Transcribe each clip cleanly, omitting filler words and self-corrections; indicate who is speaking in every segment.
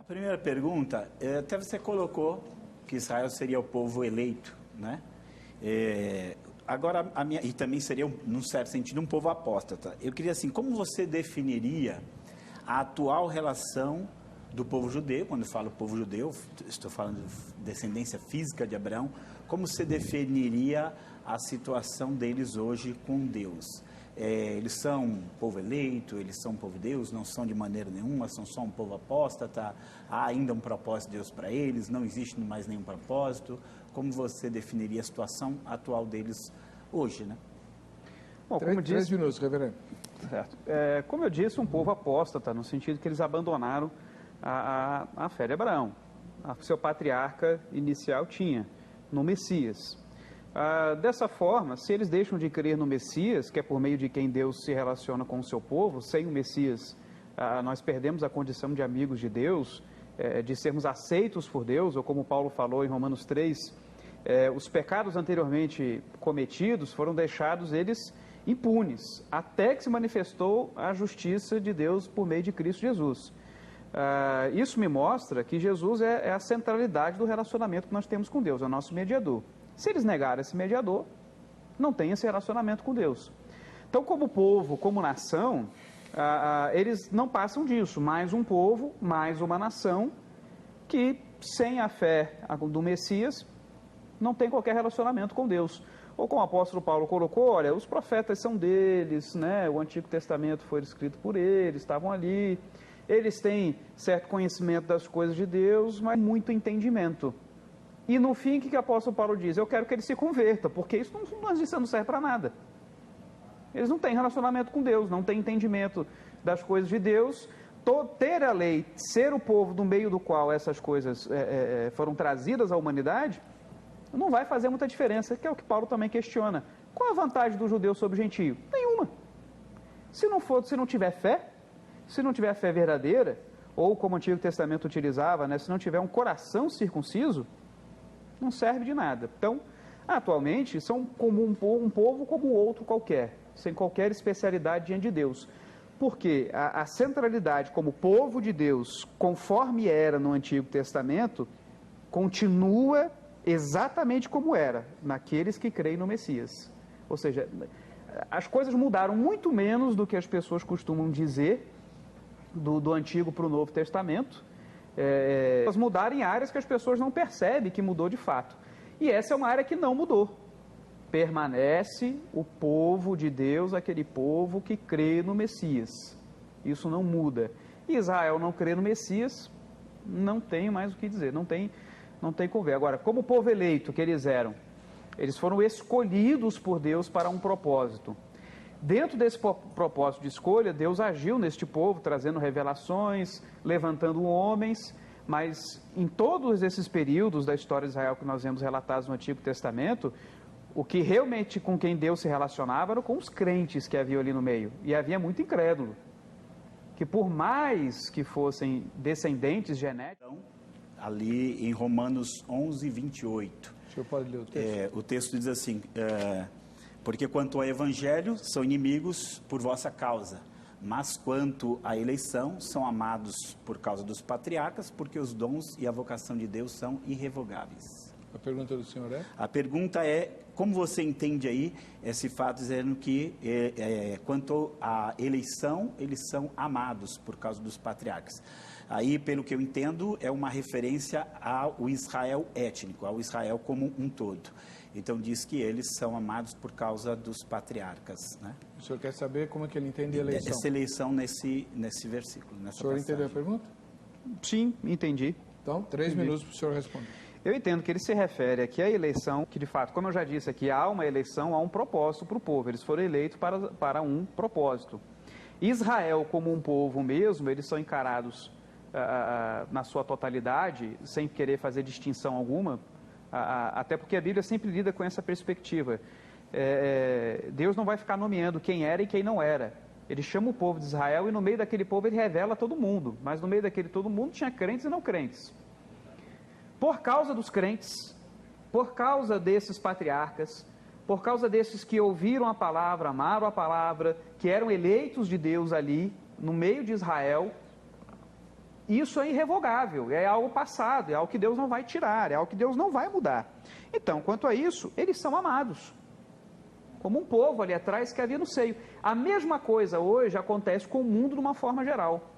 Speaker 1: A primeira pergunta, até você colocou que Israel seria o povo eleito, né? Agora, e também seria, num certo sentido, um povo apóstata. Eu queria assim, como você definiria a atual relação do povo judeu? Quando eu falo povo judeu, estou falando de descendência física de Abraão. Como você definiria a situação deles hoje com Deus? Eles são um povo eleito, eles são um povo de Deus, não são de maneira nenhuma, são só um povo apóstata, há ainda um propósito de Deus para eles, não existe mais nenhum propósito. Como você definiria a situação atual deles hoje, né?
Speaker 2: Bom,
Speaker 3: Três minutos, reverendo.
Speaker 2: Certo. Como eu disse, um povo apóstata, no sentido que eles abandonaram a fé de Abraão. Seu patriarca inicial tinha, no Messias. Dessa forma, se eles deixam de crer no Messias, que é por meio de quem Deus se relaciona com o seu povo, sem o Messias, nós perdemos a condição de amigos de Deus, de sermos aceitos por Deus, ou como Paulo falou em Romanos 3, os pecados anteriormente cometidos foram deixados eles impunes, até que se manifestou a justiça de Deus por meio de Cristo Jesus. Isso me mostra que Jesus é a centralidade do relacionamento que nós temos com Deus, é o nosso mediador. Se eles negarem esse mediador, não tem esse relacionamento com Deus. Então, como povo, como nação, eles não passam disso, mais um povo, mais uma nação, que sem a fé do Messias, não tem qualquer relacionamento com Deus. Ou como o apóstolo Paulo colocou, olha, os profetas são deles, né? O Antigo Testamento foi escrito por eles, estavam ali, eles têm certo conhecimento das coisas de Deus, mas muito entendimento. E no fim, o que o apóstolo Paulo diz? Eu quero que ele se converta, porque isso não serve para nada. Eles não têm relacionamento com Deus, não têm entendimento das coisas de Deus. Ter a lei, ser o povo do meio do qual essas coisas foram trazidas à humanidade, não vai fazer muita diferença, que é o que Paulo também questiona. Qual a vantagem do judeu sobre o gentio? Nenhuma. Se não tiver fé, se não tiver fé verdadeira, ou como o Antigo Testamento utilizava, né, se não tiver um coração circunciso, não serve de nada. Então, atualmente, são como um povo como outro qualquer, sem qualquer especialidade diante de Deus. Porque a centralidade como povo de Deus, conforme era no Antigo Testamento, continua exatamente como era naqueles que creem no Messias. Ou seja, as coisas mudaram muito menos do que as pessoas costumam dizer do Antigo para o Novo Testamento. Elas mudaram em áreas que as pessoas não percebem que mudou de fato. E essa é uma área que não mudou. Permanece o povo de Deus, aquele povo que crê no Messias. Isso não muda. Israel não crê no Messias, não tem mais o que dizer, não tem conversa. Agora, como o povo eleito que eles eram, eles foram escolhidos por Deus para um propósito. Dentro desse propósito de escolha, Deus agiu neste povo, trazendo revelações, levantando homens, mas em todos esses períodos da história de Israel que nós vemos relatados no Antigo Testamento, o que realmente com quem Deus se relacionava era com os crentes que haviam ali no meio, e havia muito incrédulo, que por mais que fossem descendentes genéticos...
Speaker 1: Ali em Romanos 11, 28,
Speaker 3: O senhor pode ler o texto?
Speaker 1: o texto diz assim... Porque quanto ao evangelho, são inimigos por vossa causa, mas quanto à eleição, são amados por causa dos patriarcas, porque os dons e a vocação de Deus são irrevogáveis.
Speaker 3: A pergunta do senhor é?
Speaker 1: A pergunta é, como você entende aí esse fato dizendo que quanto à eleição, eles são amados por causa dos patriarcas? Aí, pelo que eu entendo, é uma referência ao Israel étnico, ao Israel como um todo. Então diz que eles são amados por causa dos patriarcas, né?
Speaker 3: O senhor quer saber como é que ele entende a eleição?
Speaker 1: Essa eleição nesse versículo, nessa
Speaker 3: O senhor
Speaker 1: passagem.
Speaker 3: entendeu a pergunta?
Speaker 2: Sim, entendi.
Speaker 3: Então, 3 minutos para o senhor responder.
Speaker 2: Eu entendo que ele se refere aqui à eleição, que de fato, como eu já disse aqui, há uma eleição, há um propósito para o povo. Eles foram eleitos para um propósito. Israel, como um povo mesmo, eles são encarados na sua totalidade, sem querer fazer distinção alguma, até porque a Bíblia sempre lida com essa perspectiva. Deus não vai ficar nomeando quem era e quem não era. Ele chama o povo de Israel e no meio daquele povo ele revela todo mundo. Mas no meio daquele todo mundo tinha crentes e não crentes. Por causa dos crentes, por causa desses patriarcas, por causa desses que ouviram a palavra, amaram a palavra, que eram eleitos de Deus ali, no meio de Israel, isso é irrevogável, é algo passado, é algo que Deus não vai tirar, é algo que Deus não vai mudar. Então, quanto a isso, eles são amados, como um povo ali atrás que havia no seio. A mesma coisa hoje acontece com o mundo de uma forma geral,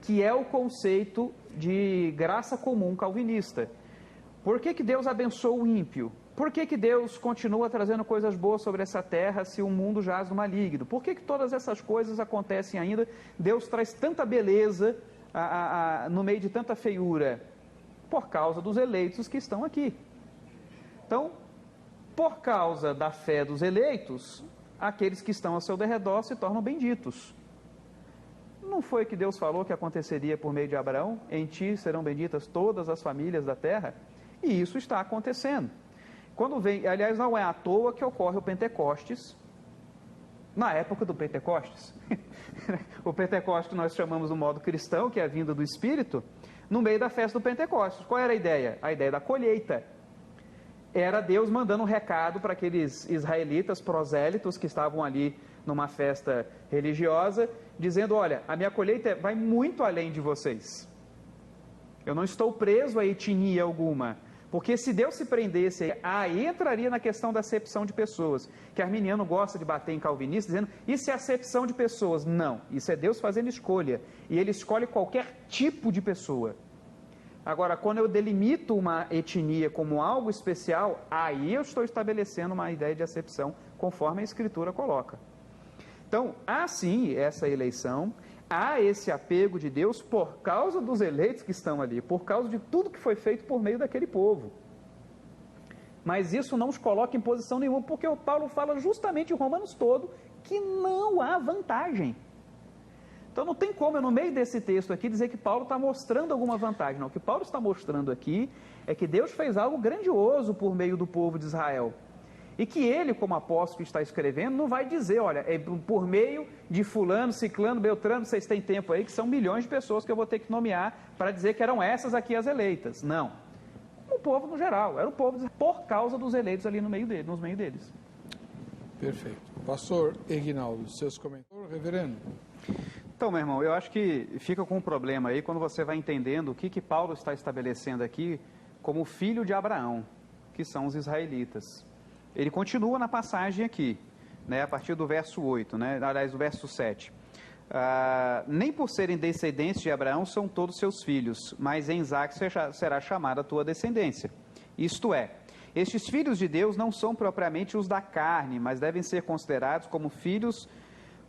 Speaker 2: que é o conceito de graça comum calvinista. Por que Deus abençoa o ímpio? Por que Deus continua trazendo coisas boas sobre essa terra se o mundo jaz no maligno? Por que todas essas coisas acontecem ainda? Deus traz tanta beleza no meio de tanta feiura? Por causa dos eleitos que estão aqui. Então, por causa da fé dos eleitos, aqueles que estão ao seu derredor se tornam benditos. Não foi que Deus falou que aconteceria por meio de Abraão? Em ti serão benditas todas as famílias da terra? E isso está acontecendo. Quando vem, aliás, não é à toa que ocorre o Pentecostes, na época do Pentecostes. O Pentecostes nós chamamos do modo cristão, que é a vinda do Espírito, no meio da festa do Pentecostes. Qual era a ideia? A ideia da colheita. Era Deus mandando um recado para aqueles israelitas prosélitos que estavam ali numa festa religiosa, dizendo, olha, a minha colheita vai muito além de vocês. Eu não estou preso a etnia alguma. Porque se Deus se prendesse, aí entraria na questão da acepção de pessoas, que arminiano gosta de bater em calvinista, dizendo, isso é acepção de pessoas. Não, isso é Deus fazendo escolha, e Ele escolhe qualquer tipo de pessoa. Agora, quando eu delimito uma etnia como algo especial, aí eu estou estabelecendo uma ideia de acepção, conforme a Escritura coloca. Então, há sim essa eleição, há esse apego de Deus por causa dos eleitos que estão ali, por causa de tudo que foi feito por meio daquele povo. Mas isso não os coloca em posição nenhuma, porque o Paulo fala justamente em Romanos todo que não há vantagem. Então não tem como eu, no meio desse texto aqui, dizer que Paulo está mostrando alguma vantagem. Não, o que Paulo está mostrando aqui é que Deus fez algo grandioso por meio do povo de Israel. E que ele, como apóstolo que está escrevendo, não vai dizer, olha, é por meio de fulano, ciclano, beltrano, vocês têm tempo aí, que são milhões de pessoas que eu vou ter que nomear para dizer que eram essas aqui as eleitas. Não. O povo no geral, era o povo por causa dos eleitos ali no meio deles.
Speaker 3: Perfeito. Pastor Eginaldo, seus comentários. Reverendo.
Speaker 2: Então, meu irmão, eu acho que fica com um problema aí quando você vai entendendo o que Paulo está estabelecendo aqui como filho de Abraão, que são os israelitas. Ele continua na passagem aqui, né, a partir do verso 8, né, aliás, do verso 7. Nem por serem descendentes de Abraão são todos seus filhos, mas em Isaque será chamada a tua descendência. Isto é, estes filhos de Deus não são propriamente os da carne, mas devem ser considerados como filhos,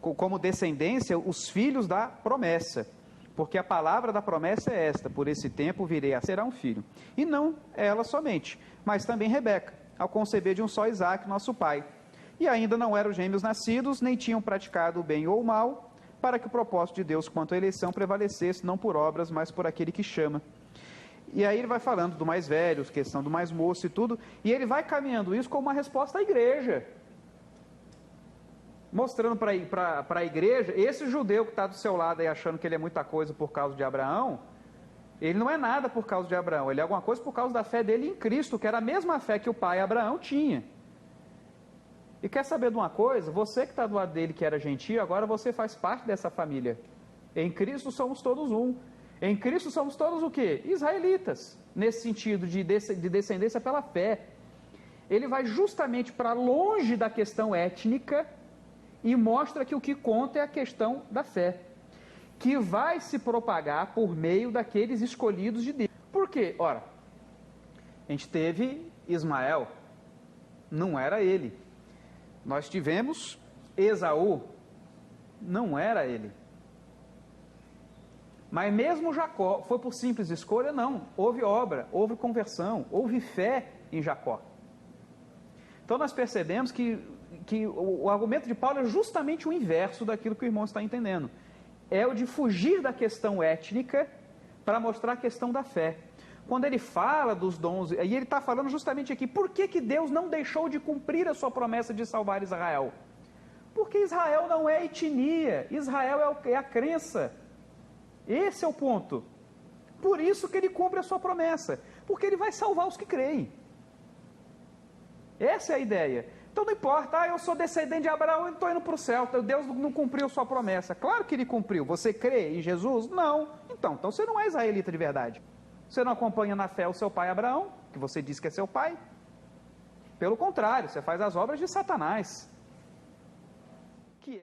Speaker 2: como descendência, os filhos da promessa. Porque a palavra da promessa é esta, por esse tempo virei a ser um filho. E não ela somente, mas também Rebeca, ao conceber de um só Isaque, nosso pai. E ainda não eram gêmeos nascidos, nem tinham praticado o bem ou o mal, para que o propósito de Deus quanto à eleição prevalecesse, não por obras, mas por aquele que chama. E aí ele vai falando do mais velho, questão do mais moço e tudo, e ele vai caminhando isso como uma resposta à igreja. Mostrando para a igreja, esse judeu que está do seu lado aí achando que ele é muita coisa por causa de Abraão, ele não é nada por causa de Abraão, ele é alguma coisa por causa da fé dele em Cristo, que era a mesma fé que o pai Abraão tinha. E quer saber de uma coisa? Você que está do lado dele, que era gentio, agora você faz parte dessa família. Em Cristo somos todos um. Em Cristo somos todos o quê? Israelitas, nesse sentido de descendência pela fé. Ele vai justamente para longe da questão étnica e mostra que o que conta é a questão da fé, que vai se propagar por meio daqueles escolhidos de Deus. Por quê? Ora, a gente teve Ismael, não era ele. Nós tivemos Esaú, não era ele. Mas mesmo Jacó, foi por simples escolha? Não. Houve obra, houve conversão, houve fé em Jacó. Então nós percebemos que o argumento de Paulo é justamente o inverso daquilo que o irmão está entendendo. É o de fugir da questão étnica para mostrar a questão da fé. Quando ele fala dos dons, e ele está falando justamente aqui, por que Deus não deixou de cumprir a sua promessa de salvar Israel? Porque Israel não é etnia, Israel é a crença. Esse é o ponto. Por isso que ele cumpre a sua promessa, porque ele vai salvar os que creem. Essa é a ideia. Então não importa, eu sou descendente de Abraão e estou indo para o céu. Deus não cumpriu sua promessa. Claro que ele cumpriu. Você crê em Jesus? Não. Então você não é israelita de verdade. Você não acompanha na fé o seu pai Abraão, que você diz que é seu pai. Pelo contrário, você faz as obras de Satanás.